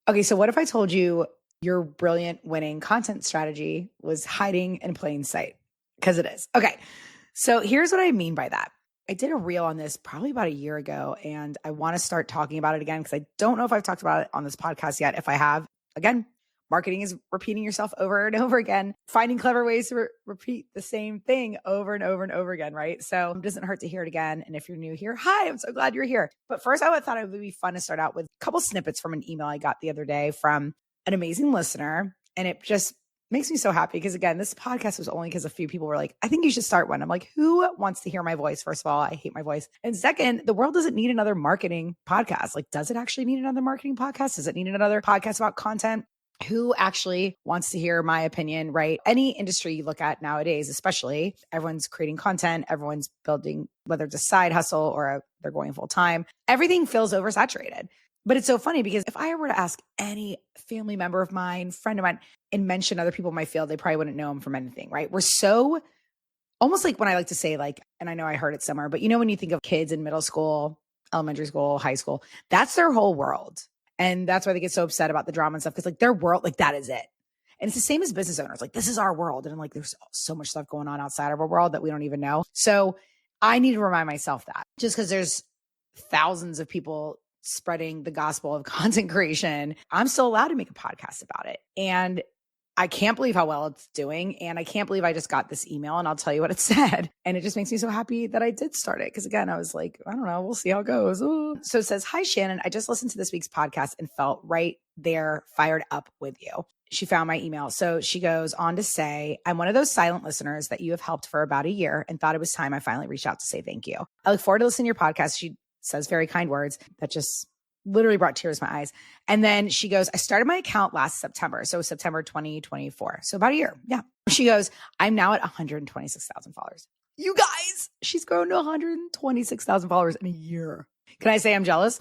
Okay, so what if I told you your brilliant winning content strategy was hiding in plain sight? Because it is. Okay, so here's what I mean by that. I did a reel on this probably about a year ago, and I want to start talking about it again because I don't know if I've talked about it on this podcast yet. If I have, again, marketing is repeating yourself over and over again, finding clever ways to repeat the same thing over and over and over again, right? So it doesn't hurt to hear it again. And if you're new here, hi, I'm so glad you're here. But first, I thought it would be fun to start out with a couple snippets from an email I got the other day from an amazing listener. And it just makes me so happy because, again, this podcast was only because a few people were like, I think you should start one. I'm like, who wants to hear my voice? First of all, I hate my voice. And second, the world doesn't need another marketing podcast. Like, does it actually need another marketing podcast? Does it need another podcast about content? Who actually wants to hear my opinion, right? Any industry you look at nowadays, especially, everyone's creating content, everyone's building, whether it's a side hustle or they're going full time, everything feels oversaturated. But it's so funny because if I were to ask any family member of mine, friend of mine, and mention other people in my field, they probably wouldn't know them from anything, right? We're so almost like when I like to say like, and I know I heard it somewhere, but you know, when you think of kids in middle school, elementary school, high school, that's their whole world. And that's why they get so upset about the drama and stuff. Cause like their world, like that is it. And it's the same as business owners. Like, this is our world. And like, there's so much stuff going on outside of our world that we don't even know. So I need to remind myself that just because there's thousands of people spreading the gospel of content creation, I'm still allowed to make a podcast about it. And I can't believe how well it's doing. And I can't believe I just got this email and I'll tell you what it said. And it just makes me so happy that I did start it. Cause again, I was like, I don't know, we'll see how it goes. Ooh. So it says, hi, Shannon. I just listened to this week's podcast and felt right there fired up with you. She found my email. So she goes on to say, I'm one of those silent listeners that you have helped for about a year and thought it was time I finally reached out to say thank you. I look forward to listening to your podcast. She says very kind words that just literally brought tears to my eyes. And then she goes, I started my account last September. So September 2024. So about a year. Yeah. She goes, I'm now at 126,000 followers. You guys, she's grown to 126,000 followers in a year. Can I say I'm jealous?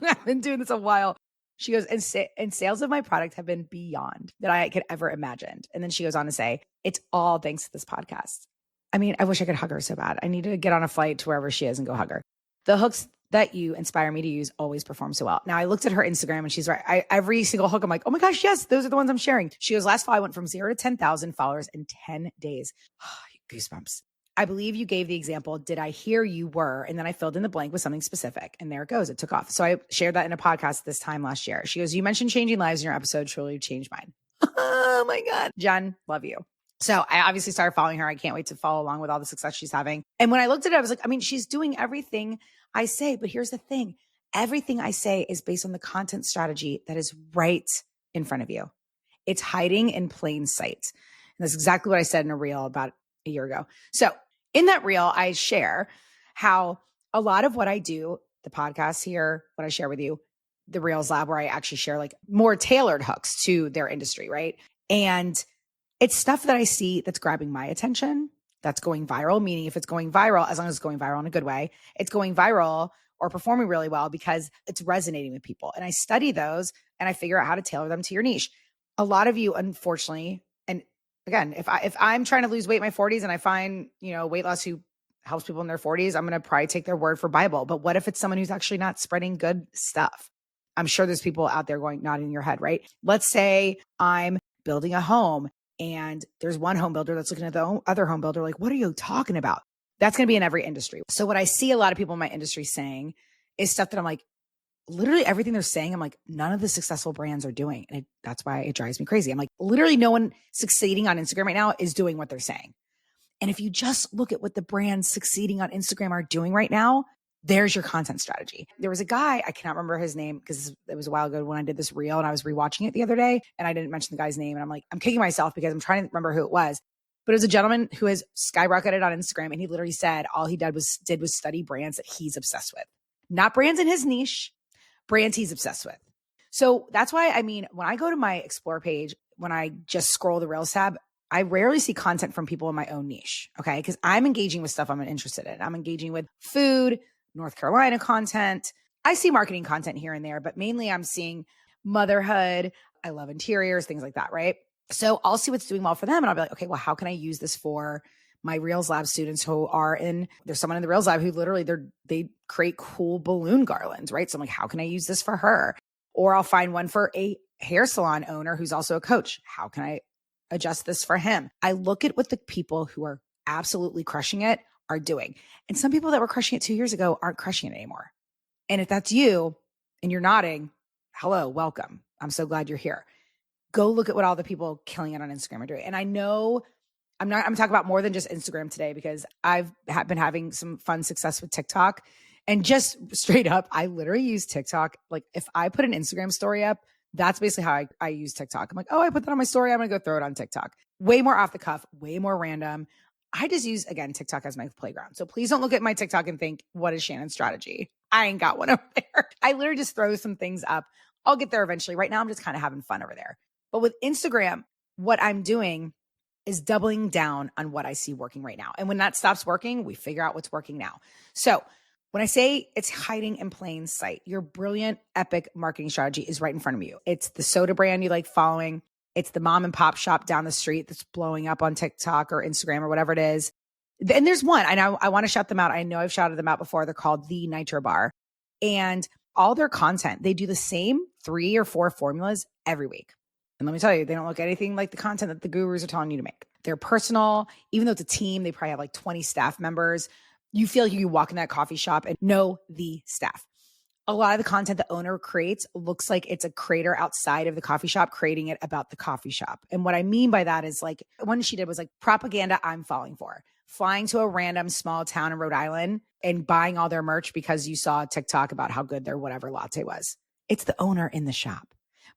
I've been doing this a while. She goes, and sales of my product have been beyond that I could ever imagined. And then she goes on to say, it's all thanks to this podcast. I mean, I wish I could hug her so bad. I need to get on a flight to wherever she is and go hug her. The hooks that you inspire me to use always perform so well. Now I looked at her Instagram and she's right. Every single hook, I'm like, oh my gosh, yes, those are the ones I'm sharing. She goes, last fall, I went from 0 to 10,000 followers in 10 days. Goosebumps. I believe you gave the example, did I hear you were? And then I filled in the blank with something specific. And there it goes. It took off. So I shared that in a podcast this time last year. She goes, you mentioned changing lives in your episode. Truly changed mine. Oh my God. Jen, love you. So I obviously started following her. I can't wait to follow along with all the success she's having. And when I looked at it, I was like, I mean, she's doing everything I say, but here's the thing. Everything I say is based on the content strategy that is right in front of you. It's hiding in plain sight. And that's exactly what I said in a reel about a year ago. So in that reel, I share how a lot of what I do, the podcast here, what I share with you, the Reels Lab, where I actually share like more tailored hooks to their industry, right? And it's stuff that I see that's grabbing my attention, that's going viral, meaning if it's going viral, as long as it's going viral in a good way, it's going viral or performing really well because it's resonating with people. And I study those and I figure out how to tailor them to your niche. A lot of you, unfortunately, and again, if I'm trying to lose weight in my 40s and I find, weight loss who helps people in their 40s, I'm going to probably take their word for Bible. But what if it's someone who's actually not spreading good stuff? I'm sure there's people out there nodding in your head, right? Let's say I'm building a home and there's one home builder that's looking at the other home builder like, what are you talking about? That's going to be in every industry. So what I see a lot of people in my industry saying is stuff that I'm like, literally everything they're saying, I'm like, none of the successful brands are doing. And that's why it drives me crazy. I'm like, literally no one succeeding on Instagram right now is doing what they're saying. And if you just look at what the brands succeeding on Instagram are doing right now, there's your content strategy. There was a guy, I cannot remember his name because it was a while ago when I did this reel and I was rewatching it the other day and I didn't mention the guy's name. And I'm like, I'm kicking myself because I'm trying to remember who it was. But it was a gentleman who has skyrocketed on Instagram. And he literally said all he did was study brands that he's obsessed with. Not brands in his niche, brands he's obsessed with. So that's why, when I go to my Explore page, when I just scroll the Reels tab, I rarely see content from people in my own niche. Okay. Because I'm engaging with stuff I'm interested in. I'm engaging with food, North Carolina content. I see marketing content here and there, but mainly I'm seeing motherhood. I love interiors, things like that, right? So I'll see what's doing well for them. And I'll be like, okay, well, how can I use this for my Reels Lab students who are there's someone in the Reels Lab who literally they create cool balloon garlands, right? So I'm like, how can I use this for her? Or I'll find one for a hair salon owner who's also a coach. How can I adjust this for him? I look at what the people who are absolutely crushing it are doing. And some people that were crushing it 2 years ago aren't crushing it anymore. And if that's you and you're nodding, hello, welcome. I'm so glad you're here. Go look at what all the people killing it on Instagram are doing. And I know I'm talking about more than just Instagram today, because I've been having some fun success with TikTok. And just straight up, I literally use TikTok. Like if I put an Instagram story up, that's basically how I use TikTok. I'm like, oh, I put that on my story. I'm going to go throw it on TikTok. Way more off the cuff, way more random. I just use, again, TikTok as my playground. So please don't look at my TikTok and think, what is Shannon's strategy? I ain't got one over there. I literally just throw some things up. I'll get there eventually. Right now, I'm just kind of having fun over there. But with Instagram, what I'm doing is doubling down on what I see working right now. And when that stops working, we figure out what's working now. So when I say it's hiding in plain sight, your brilliant, epic marketing strategy is right in front of you. It's the soda brand you like following. It's the mom and pop shop down the street that's blowing up on TikTok or Instagram or whatever it is. And there's one, and I want to shout them out. I know I've shouted them out before. They're called the Nitro Bar. And all their content, they do the same 3 or 4 formulas every week. And let me tell you, they don't look anything like the content that the gurus are telling you to make. They're personal. Even though it's a team, they probably have like 20 staff members. You feel like you walk in that coffee shop and know the staff. A lot of the content the owner creates looks like it's a creator outside of the coffee shop creating it about the coffee shop. And what I mean by that is, like, one she did was like propaganda I'm falling for. Flying to a random small town in Rhode Island and buying all their merch because you saw a TikTok about how good their whatever latte was. It's the owner in the shop,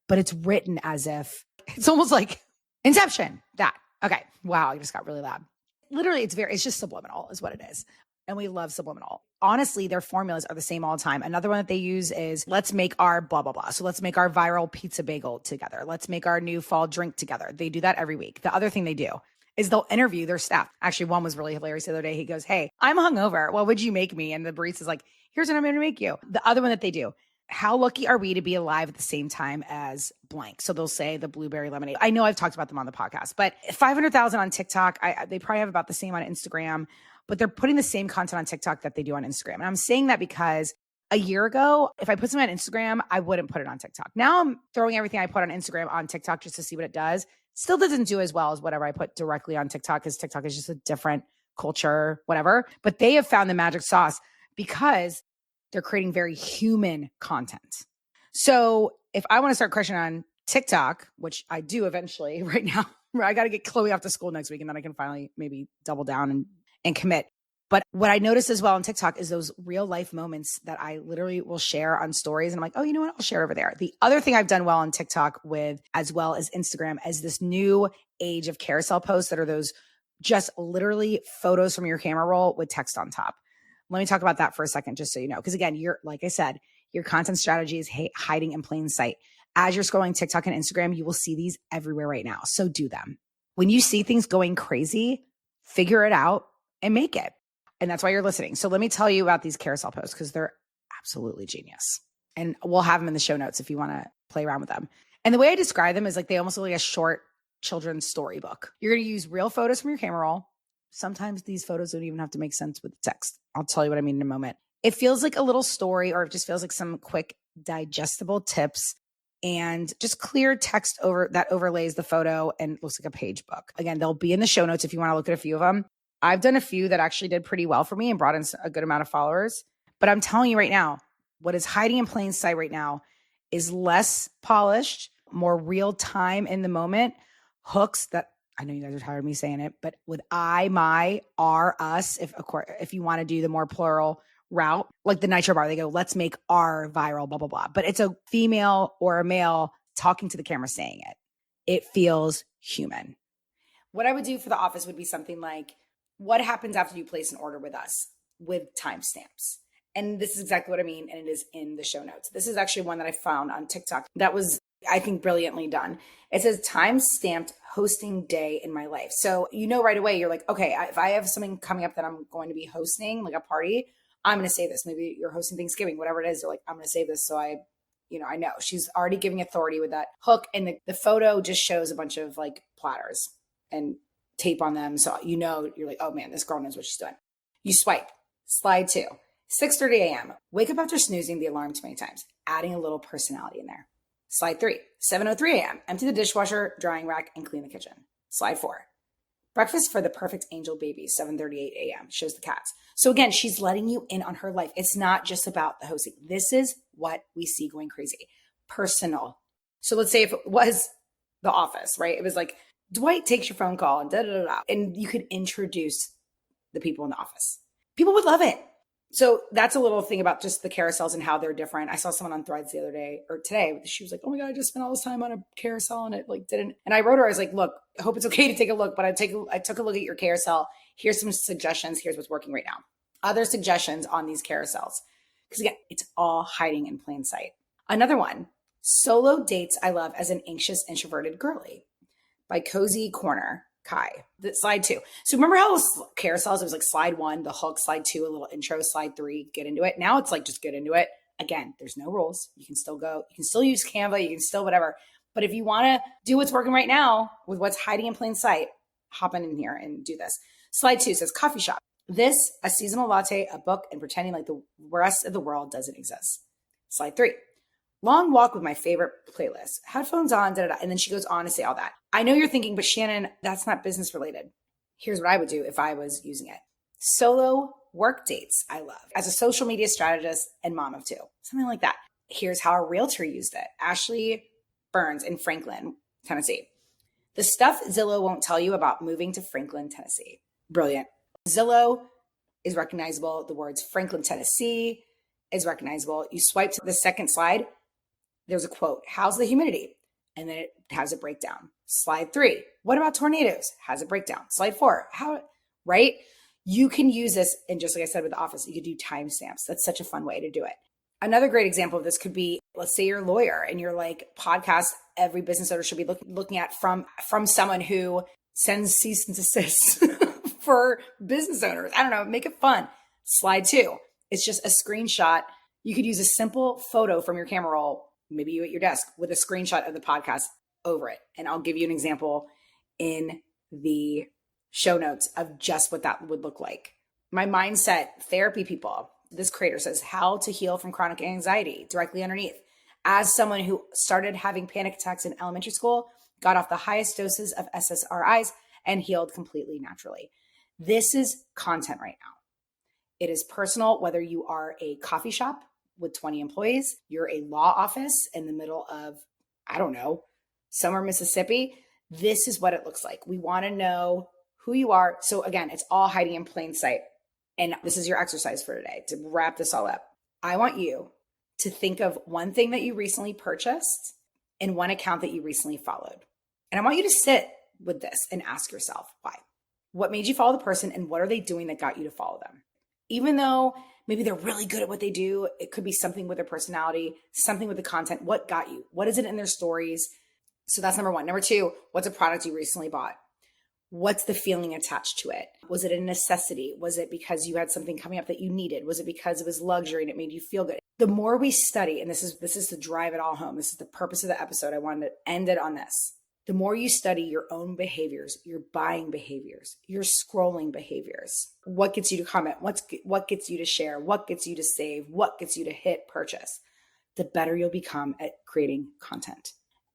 but it's written as if it's almost like Inception. That. Okay. Wow. I just got really loud. Literally, it's just subliminal is what it is. And we love subliminal. Honestly, their formulas are the same all the time. Another one that they use is, let's make our blah, blah, blah. So let's make our viral pizza bagel together. Let's make our new fall drink together. They do that every week. The other thing they do is they'll interview their staff. Actually, one was really hilarious the other day. He goes, hey, I'm hungover. What would you make me? And the barista's like, here's what I'm going to make you. The other one that they do, how lucky are we to be alive at the same time as blank? So they'll say the blueberry lemonade. I know I've talked about them on the podcast, but 500,000 on TikTok. They probably have about the same on Instagram, but they're putting the same content on TikTok that they do on Instagram. And I'm saying that because a year ago, if I put something on Instagram, I wouldn't put it on TikTok. Now I'm throwing everything I put on Instagram on TikTok just to see what it does. Still doesn't do as well as whatever I put directly on TikTok, because TikTok is just a different culture, whatever. But they have found the magic sauce because they're creating very human content. So if I want to start crushing on TikTok, which I do eventually right now, I got to get Chloe off to school next week, and then I can finally maybe double down and commit. But what I noticed as well on TikTok is those real life moments that I literally will share on stories. And I'm like, oh, you know what? I'll share over there. The other thing I've done well on TikTok with, as well as Instagram, is this new age of carousel posts that are those just literally photos from your camera roll with text on top. Let me talk about that for a second, just so you know. Because again, like I said, your content strategy is hiding in plain sight. As you're scrolling TikTok and Instagram, you will see these everywhere right now. So do them. When you see things going crazy, figure it out and make it. And that's why you're listening. So let me tell you about these carousel posts, because they're absolutely genius. And we'll have them in the show notes if you want to play around with them. And the way I describe them is like they almost look like a short children's storybook. You're going to use real photos from your camera roll. Sometimes these photos don't even have to make sense with the text. I'll tell you what I mean in a moment. It feels like a little story, or it just feels like some quick digestible tips and just clear text over that overlays the photo and looks like a page book. Again, they'll be in the show notes if you want to look at a few of them. I've done a few that actually did pretty well for me and brought in a good amount of followers. But I'm telling you right now, what is hiding in plain sight right now is less polished, more real time in the moment hooks that I know you guys are tired of me saying it, but with I, my, our, us, if you want to do the more plural route, like the Nitro Bar, they go, let's make our viral, blah, blah, blah. But it's a female or a male talking to the camera saying it. It feels human. What I would do for the office would be something like, what happens after you place an order with us with timestamps? And this is exactly what I mean. And it is in the show notes. This is actually one that I found on TikTok that was, I think, brilliantly done. It says time-stamped hosting day in my life. So you know right away, you're like, okay, if I have something coming up that I'm going to be hosting, like a party, I'm going to say this. Maybe you're hosting Thanksgiving, whatever it is. You're like, I'm going to say this. So I know. She's already giving authority with that hook. And the photo just shows a bunch of like platters and tape on them. So you're like, oh man, this girl knows what she's doing. You swipe. Slide 2. 6:30 a.m. Wake up after snoozing the alarm too many times. Adding a little personality in there. Slide 3, 7:03 a.m., empty the dishwasher, drying rack, and clean the kitchen. Slide 4, breakfast for the perfect angel baby, 7:38 a.m., shows the cats. So again, she's letting you in on her life. It's not just about the hosting. This is what we see going crazy. Personal. So let's say if it was The Office, right? It was like, Dwight takes your phone call and da da da da. And you could introduce the people in the office. People would love it. So that's a little thing about just the carousels and how they're different. I saw someone on Threads the other day or today. She was like, oh my God, I just spent all this time on a carousel and it like didn't. And I wrote her, I was like, look, I hope it's okay to take a look, but I took a look at your carousel. Here's some suggestions. Here's what's working right now. Other suggestions on these carousels. Because again, it's all hiding in plain sight. Another one, solo dates I love as an anxious, introverted girly by Cozy Corner. Kai. Slide 2. So remember how carousels, it was like slide 1, the hook, slide 2, a little intro, slide 3, get into it. Now it's like, just get into it. Again, there's no rules. You can still go, you can still use Canva, you can still whatever. But if you want to do what's working right now with what's hiding in plain sight, hop in here and do this. Slide 2 says coffee shop. This, a seasonal latte, a book, and pretending like the rest of the world doesn't exist. Slide 3. Long walk with my favorite playlist. Headphones on, da, da, da. And then she goes on to say all that. I know you're thinking, but Shannon, that's not business related. Here's what I would do if I was using it. Solo work dates, I love. As a social media strategist and mom of 2, something like that. Here's how a realtor used it. Ashley Burns in Franklin, Tennessee. The stuff Zillow won't tell you about moving to Franklin, Tennessee. Brilliant. Zillow is recognizable. The words Franklin, Tennessee is recognizable. You swipe to the second slide. There's a quote, how's the humidity? And then it has a breakdown. Slide 3, what about tornadoes? Has a breakdown. Slide 4, how, right? You can use this, and just like I said with The Office, you could do timestamps. That's such a fun way to do it. Another great example of this could be, let's say you're a lawyer and you're like, podcast every business owner should be looking at from someone who sends cease and desist for business owners. I don't know, make it fun. Slide 2, it's just a screenshot. You could use a simple photo from your camera roll, maybe you at your desk, with a screenshot of the podcast over it. And I'll give you an example in the show notes of just what that would look like. My mindset therapy people, this creator says how to heal from chronic anxiety directly underneath. As someone who started having panic attacks in elementary school, got off the highest doses of SSRIs and healed completely naturally. This is content right now. It is personal, whether you are a coffee shop with 20 employees, you're a law office in the middle of, I don't know, somewhere Mississippi. This is what it looks like. We want to know who you are. So again, it's all hiding in plain sight. And this is your exercise for today to wrap this all up. I want you to think of one thing that you recently purchased and one account that you recently followed. And I want you to sit with this and ask yourself why. What made you follow the person and what are they doing that got you to follow them? Even though maybe they're really good at what they do, it could be something with their personality, something with the content. What got you? What is it in their stories? So that's number 1. Number 2, what's a product you recently bought? What's the feeling attached to it? Was it a necessity? Was it because you had something coming up that you needed? Was it because it was luxury and it made you feel good? The more we study, and this is to drive it all home. This is the purpose of the episode. I wanted to end it on this. The more you study your own behaviors, your buying behaviors, your scrolling behaviors, what gets you to comment, what gets you to share, what gets you to save, what gets you to hit purchase, the better you'll become at creating content.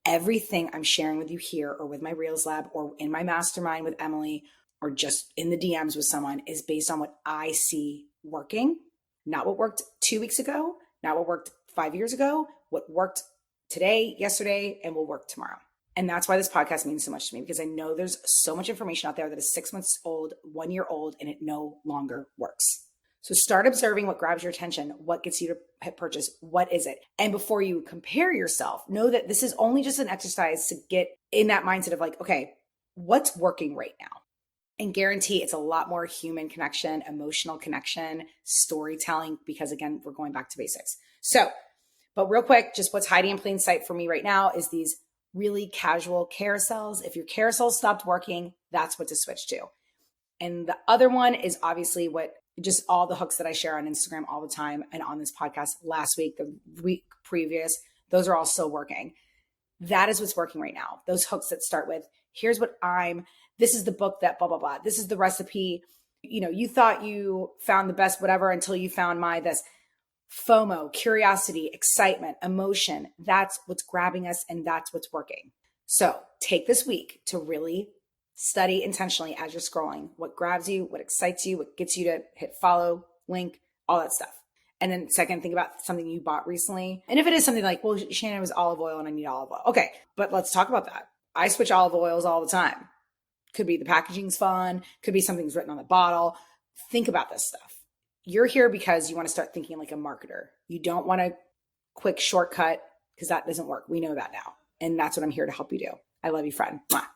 Everything I'm sharing with you here or with my Reels Lab or in my mastermind with Emily or just in the DMs with someone is based on what I see working, not what worked 2 weeks ago, not what worked 5 years ago, what worked today, yesterday, and will work tomorrow. And that's why this podcast means so much to me, because I know there's so much information out there that is 6 months old, 1 year old, and it no longer works. So start observing what grabs your attention, what gets you to hit purchase, what is it? And before you compare yourself, know that this is only just an exercise to get in that mindset of like, okay, what's working right now? And guarantee it's a lot more human connection, emotional connection, storytelling, because again, we're going back to basics. So, but real quick, just what's hiding in plain sight for me right now is these really casual carousels. If your carousel stopped working, that's what to switch to. And the other one is obviously what just all the hooks that I share on Instagram all the time and on this podcast last week, the week previous, those are all still working. That is what's working right now. Those hooks that start with, this is the book that blah, blah, blah. This is the recipe. You know, you thought you found the best whatever until you found this. FOMO, curiosity, excitement, emotion. That's what's grabbing us and that's what's working. So take this week to really study intentionally as you're scrolling what grabs you, what excites you, what gets you to hit follow, link, all that stuff. And then second, think about something you bought recently. And if it is something like, well, Shannon, was olive oil and I need olive oil. Okay, but let's talk about that. I switch olive oils all the time. Could be the packaging's fun. Could be something's written on the bottle. Think about this stuff. You're here because you want to start thinking like a marketer. You don't want a quick shortcut because that doesn't work. We know that now. And that's what I'm here to help you do. I love you, friend. Mwah.